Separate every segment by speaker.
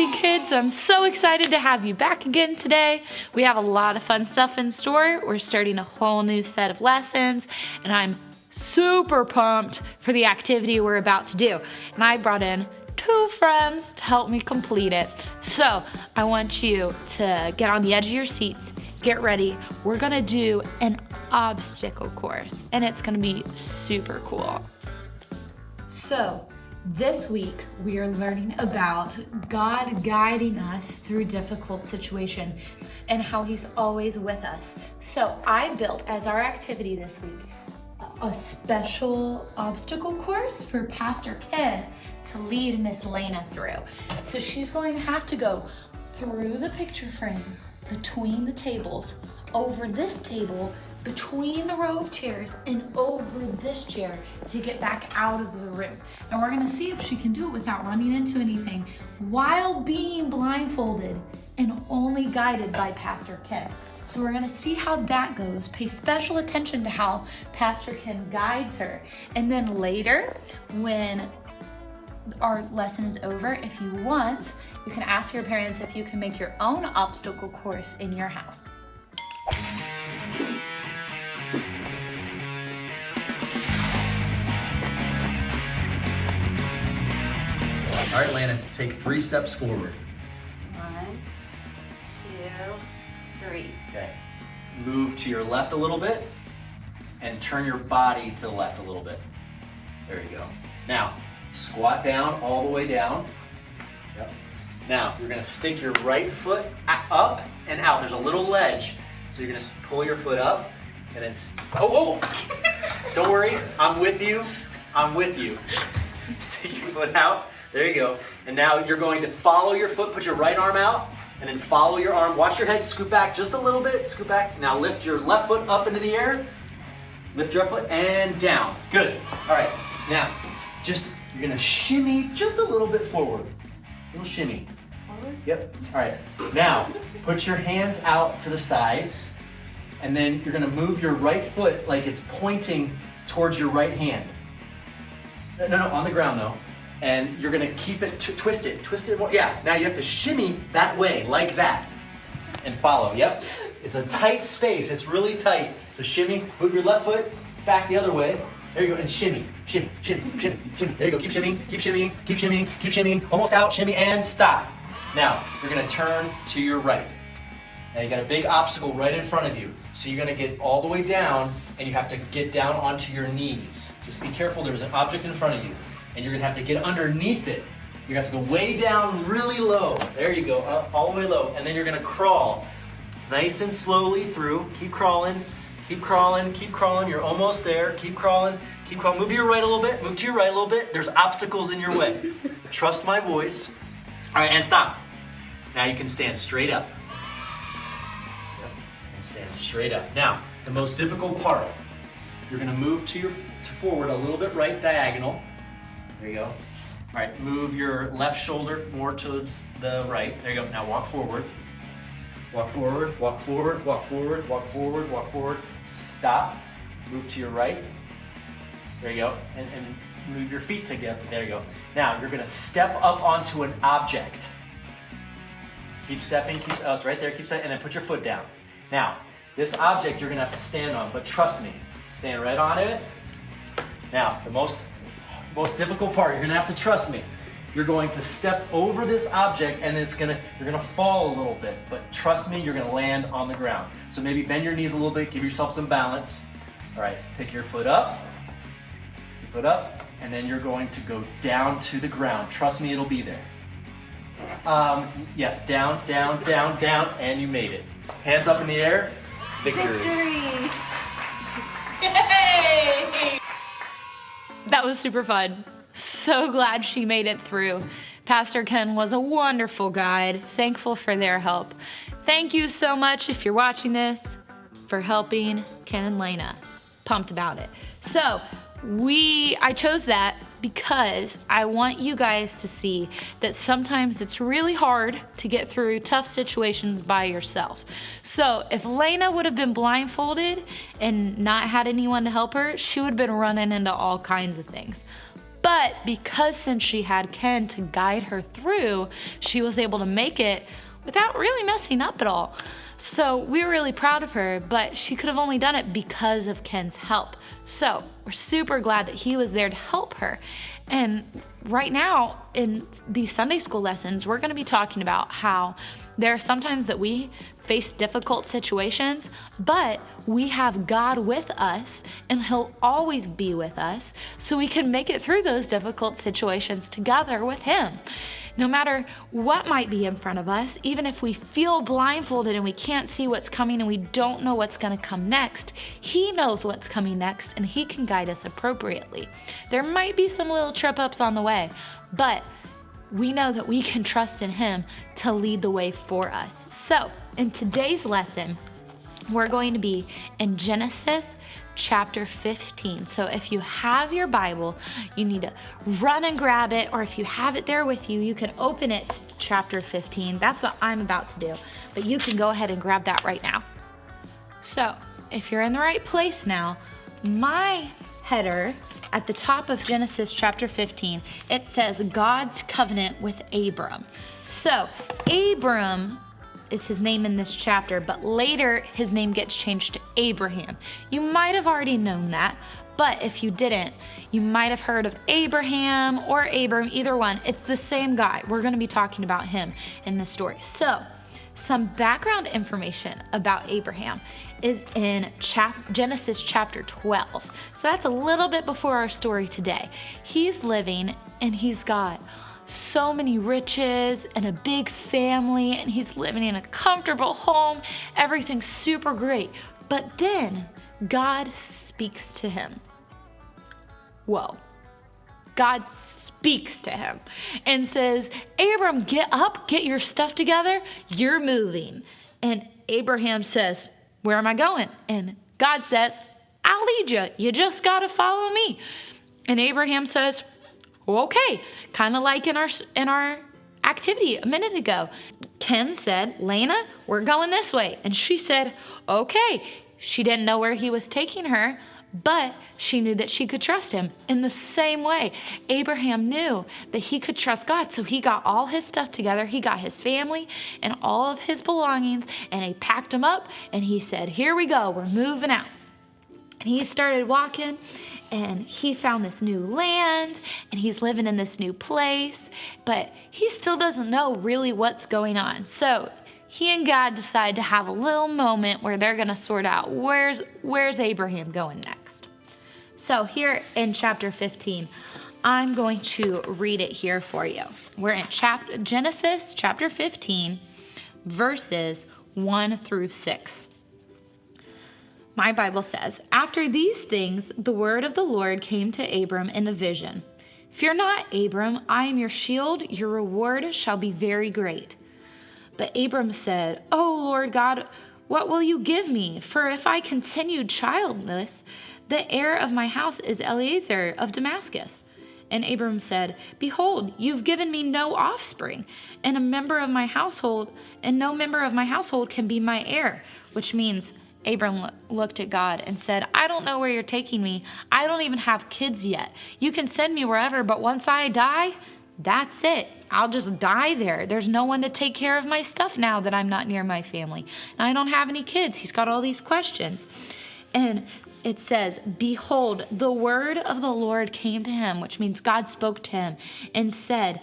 Speaker 1: HFC kids, I'm so excited to have you back again today. We have a lot of fun stuff in store. We're starting a whole new set of lessons, and I'm super pumped for the activity we're about to do. And I brought in 2 friends to help me complete it. So I want you to get on the edge of your seats, get ready. We're gonna do an obstacle course, and it's gonna be super cool. So this week, we are learning about God guiding us through difficult situation and how He's always with us. So I built, as our activity this week, a special obstacle course for Pastor Ken to lead Miss Lena through. So she's going to have to go through the picture frame, between the tables, over this table, between the row of chairs, and over this chair to get back out of the room. And we're gonna see if she can do it without running into anything while being blindfolded and only guided by Pastor Ken. So we're gonna see how that goes. Pay special attention to how Pastor Ken guides her. And then later, when our lesson is over, if you want, you can ask your parents if you can make your own obstacle course in your house.
Speaker 2: All right, Lana, take 3 steps forward.
Speaker 3: 1, 2, 3.
Speaker 2: Okay. Move to your left a little bit and turn your body to the left a little bit. There you go. Now, squat down all the way down. Yep. Now, you're gonna stick your right foot up and out. There's a little ledge. So you're gonna pull your foot up and then, don't worry, I'm with you. I'm with you. Stick your foot out. There you go. And now you're going to follow your foot, put your right arm out, and then follow your arm. Watch your head scoot back just a little bit. Scoot back. Now lift your left foot up into the air. Lift your left foot and down. Good. All right. Now, you're going to shimmy just a little bit forward. A little shimmy. Forward? Yep. All right. Now, put your hands out to the side, and then you're going to move your right foot like it's pointing towards your right hand. No, on the ground though. And you're gonna keep it twisted more. Yeah, now you have to shimmy that way, like that. And follow, yep. It's a tight space, it's really tight. So shimmy, move your left foot back the other way. There you go, and shimmy. There you go, keep shimmying. Almost out, shimmy, and stop. Now, you're gonna turn to your right. Now you got a big obstacle right in front of you. So you're gonna get all the way down, and you have to get down onto your knees. Just be careful, there's an object in front of you. And you're gonna have to get underneath it. You're gonna have to go way down really low. There you go, up, all the way low. And then you're gonna crawl nice and slowly through. Keep crawling. You're almost there. Keep crawling. Move to your right a little bit. There's obstacles in your way. Trust my voice. All right, and stop. Now you can stand straight up. Yep. And stand straight up. Now, the most difficult part, you're gonna move to forward a little bit right diagonal. There you go. All right, move your left shoulder more towards the right. There you go. Now walk forward. Stop. Move to your right. There you go. And move your feet together. There you go. Now you're gonna step up onto an object. Keep stepping, it's right there, keep stepping, and then put your foot down. Now, this object you're gonna have to stand on, but trust me, stand right on it. Now, the most difficult part, you're gonna have to trust me. You're going to step over this object and you're gonna fall a little bit, but trust me, you're gonna land on the ground. So maybe bend your knees a little bit, give yourself some balance. All right, pick your foot up, and then you're going to go down to the ground. Trust me, it'll be there. Yeah, down, and you made it. Hands up in the air, victory.
Speaker 1: Yay! That was super fun. So glad she made it through. Pastor Ken was a wonderful guide. Thankful for their help. Thank you so much, if you're watching this, for helping Ken and Lena. Pumped about it. So I chose that because I want you guys to see that sometimes it's really hard to get through tough situations by yourself. So if Lena would have been blindfolded and not had anyone to help her, she would have been running into all kinds of things. But because since she had Ken to guide her through, she was able to make it without really messing up at all. So we were really proud of her, but she could have only done it because of Ken's help. So we're super glad that he was there to help her. And right now in these Sunday school lessons, we're going to be talking about how there are sometimes that we face difficult situations, but we have God with us and he'll always be with us so we can make it through those difficult situations together with him. No matter what might be in front of us, even if we feel blindfolded and we can't see what's coming and we don't know what's going to come next, he knows what's coming next and he can guide us appropriately. There might be some little trip ups on the way, but we know that we can trust in him to lead the way for us. So in today's lesson, we're going to be in Genesis chapter 15. So if you have your Bible, you need to run and grab it, or if you have it there with you, you can open it to chapter 15. That's what I'm about to do, but you can go ahead and grab that right now. So if you're in the right place now, my header at the top of Genesis chapter 15, it says God's covenant with Abram. So Abram is his name in this chapter, but later his name gets changed to Abraham. You might have already known that, but if you didn't, you might have heard of Abraham or Abram, either one. It's the same guy. We're going to be talking about him in this story. So some background information about Abraham is in Genesis chapter 12. So that's a little bit before our story today. He's living and he's got so many riches and a big family, and he's living in a comfortable home. Everything's super great. But then God speaks to him. Whoa. God speaks to him and says, Abram, get up, get your stuff together. You're moving. And Abraham says, where am I going? And God says, I'll lead you. You just got to follow me. And Abraham says, okay, kind of like in our activity a minute ago. Ken said, Lena, we're going this way. And she said, okay. She didn't know where he was taking her, but she knew that she could trust him. In the same way, Abraham knew that he could trust God. So he got all his stuff together. He got his family and all of his belongings, and he packed them up, and he said, here we go, we're moving out. And he started walking, and he found this new land, and he's living in this new place, but he still doesn't know really what's going on. So he and God decide to have a little moment where they're going to sort out where's Abraham going next. So here in chapter 15, I'm going to read it here for you. We're in Genesis chapter 15, verses 1 through 6. My Bible says, after these things, the word of the Lord came to Abram in a vision. Fear not, Abram, I am your shield. Your reward shall be very great. But Abram said, O Lord God, what will you give me? For if I continue childless, the heir of my house is Eliezer of Damascus. And Abram said, behold, you've given me no offspring, and no member of my household can be my heir, which means Abram looked at God and said, I don't know where you're taking me. I don't even have kids yet. You can send me wherever, but once I die, that's it. I'll just die there. There's no one to take care of my stuff now that I'm not near my family. And I don't have any kids. He's got all these questions. And it says, behold, the word of the Lord came to him, which means God spoke to him and said,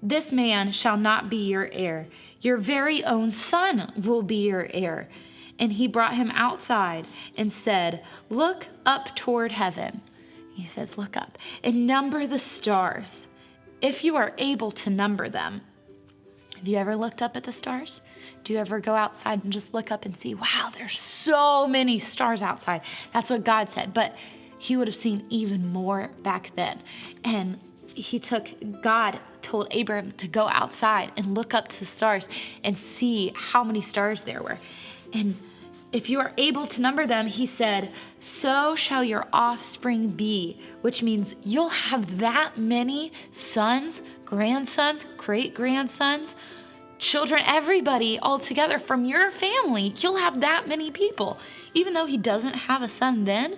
Speaker 1: this man shall not be your heir. Your very own son will be your heir. And he brought him outside and said, look up toward heaven. He says, look up and number the stars, if you are able to number them. Have you ever looked up at the stars? Do you ever go outside and just look up and see, wow, there's so many stars outside? That's what God said. But he would have seen even more back then. And God told Abram to go outside and look up to the stars and see how many stars there were. And if you are able to number them, he said, so shall your offspring be, which means you'll have that many sons, grandsons, great-grandsons, children, everybody all together from your family. You'll have that many people. Even though he doesn't have a son then,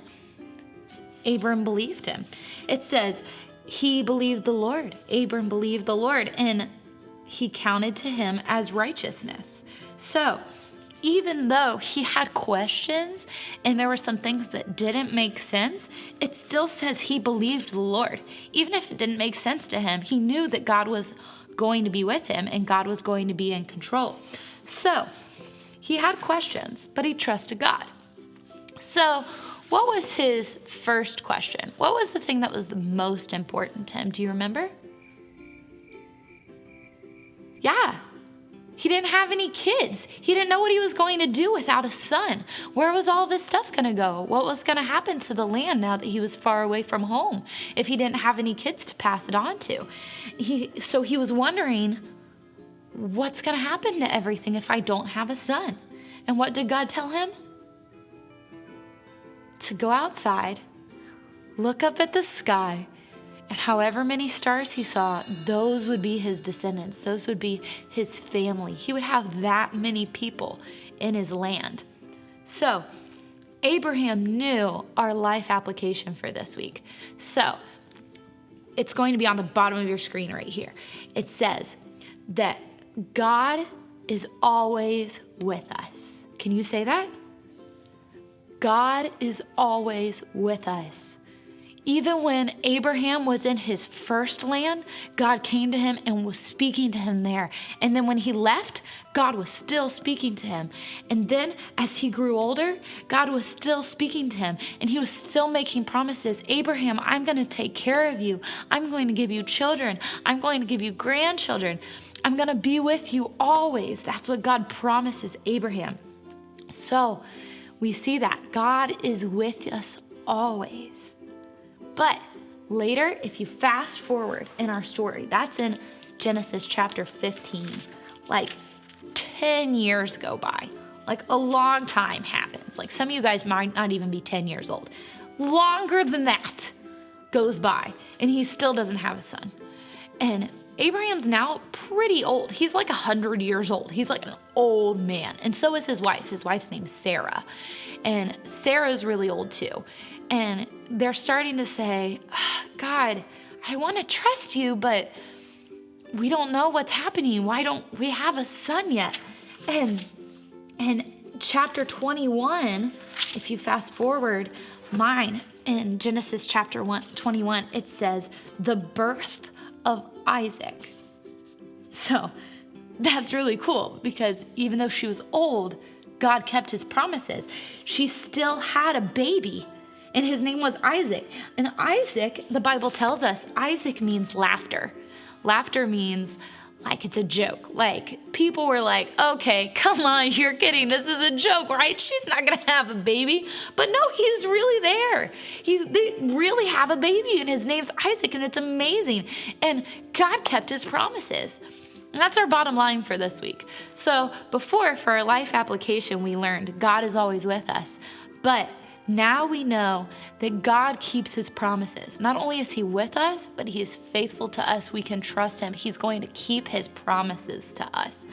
Speaker 1: Abram believed him. It says, he believed the Lord. Abram believed the Lord, and he counted to him as righteousness. So even though he had questions and there were some things that didn't make sense, it still says he believed the Lord. Even if it didn't make sense to him, he knew that God was going to be with him and God was going to be in control. So he had questions, but he trusted God. So what was his first question? What was the thing that was the most important to him? Do you remember? Yeah. He didn't have any kids. He didn't know what he was going to do without a son. Where was all of his stuff going to go? What was going to happen to the land now that he was far away from home if he didn't have any kids to pass it on to? So he was wondering, what's going to happen to everything if I don't have a son? And what did God tell him? To go outside, look up at the sky, and however many stars he saw, those would be his descendants. Those would be his family. He would have that many people in his land. So Abraham knew our life application for this week. So it's going to be on the bottom of your screen right here. It says that God is always with us. Can you say that? God is always with us. Even when Abraham was in his first land, God came to him and was speaking to him there. And then when he left, God was still speaking to him. And then as he grew older, God was still speaking to him. And he was still making promises. Abraham, I'm going to take care of you. I'm going to give you children. I'm going to give you grandchildren. I'm going to be with you always. That's what God promises Abraham. So we see that God is with us always. But later, if you fast forward in our story, that's in Genesis chapter 15, like 10 years go by, like a long time happens. Like some of you guys might not even be 10 years old. Longer than that goes by, and he still doesn't have a son. And Abraham's now pretty old. He's like 100 years old. He's like an old man. And so is his wife. His wife's name's Sarah. And Sarah's really old too. And they're starting to say, God, I want to trust you, but we don't know what's happening. Why don't we have a son yet? And chapter 21, if you fast forward mine, in Genesis chapter 21, it says, the birth of Isaac. So that's really cool because even though she was old, God kept his promises. She still had a baby, and his name was Isaac. And Isaac, the Bible tells us, Isaac means laughter. Laughter means like it's a joke. Like people were like, okay, come on, you're kidding. This is a joke, right? She's not going to have a baby. But no, he's really there. They really have a baby, and his name's Isaac, and it's amazing. And God kept his promises. And that's our bottom line for this week. So before, for our life application, we learned God is always with us. But now we know that God keeps his promises. Not only is he with us, but he is faithful to us. We can trust him. He's going to keep his promises to us.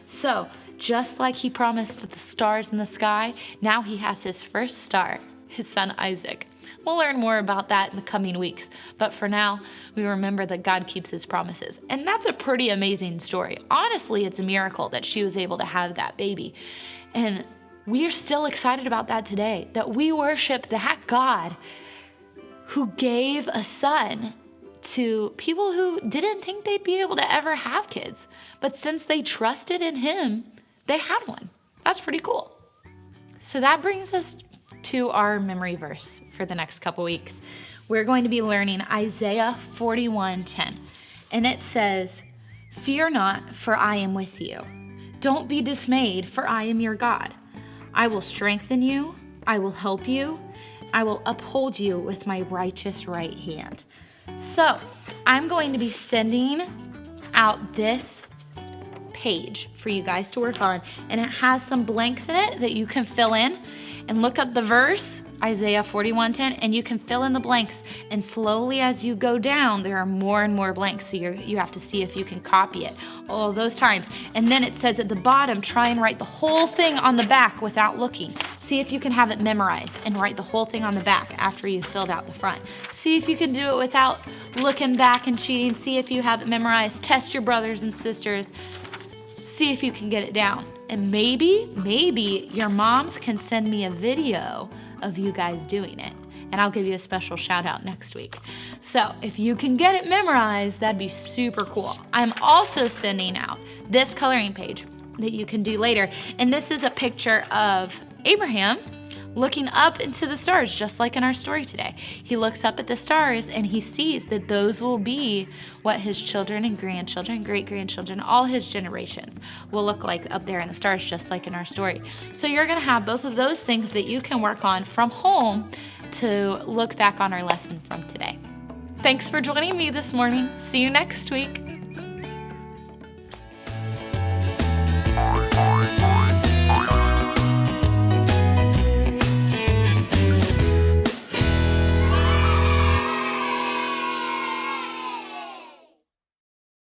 Speaker 1: So just like he promised the stars in the sky, now he has his first star, his son Isaac. We'll learn more about that in the coming weeks. But for now, we remember that God keeps his promises. And that's a pretty amazing story. Honestly, it's a miracle that she was able to have that baby. And we are still excited about that today, that we worship that God who gave a son to people who didn't think they'd be able to ever have kids. But since they trusted in him, they had one. That's pretty cool. So that brings us to our memory verse for the next couple weeks. We're going to be learning Isaiah 41:10. And it says, "Fear not, for I am with you. Don't be dismayed, for I am your God. I will strengthen you, I will help you, I will uphold you with my righteous right hand." So I'm going to be sending out this page for you guys to work on, and it has some blanks in it that you can fill in and look up the verse, Isaiah 41:10, and you can fill in the blanks. And slowly as you go down, there are more and more blanks. So you have to see if you can copy it all those times. And then it says at the bottom, try and write the whole thing on the back without looking. See if you can have it memorized and write the whole thing on the back after you've filled out the front. See if you can do it without looking back and cheating. See if you have it memorized. Test your brothers and sisters. See if you can get it down. And maybe your moms can send me a video of you guys doing it. And I'll give you a special shout out next week. So if you can get it memorized, that'd be super cool. I'm also sending out this coloring page that you can do later. And this is a picture of Abraham looking up into the stars, just like in our story today. He looks up at the stars and he sees that those will be what his children and grandchildren, great-grandchildren, all his generations will look like up there in the stars, just like in our story. So you're gonna have both of those things that you can work on from home to look back on our lesson from today. Thanks for joining me this morning. See you next week.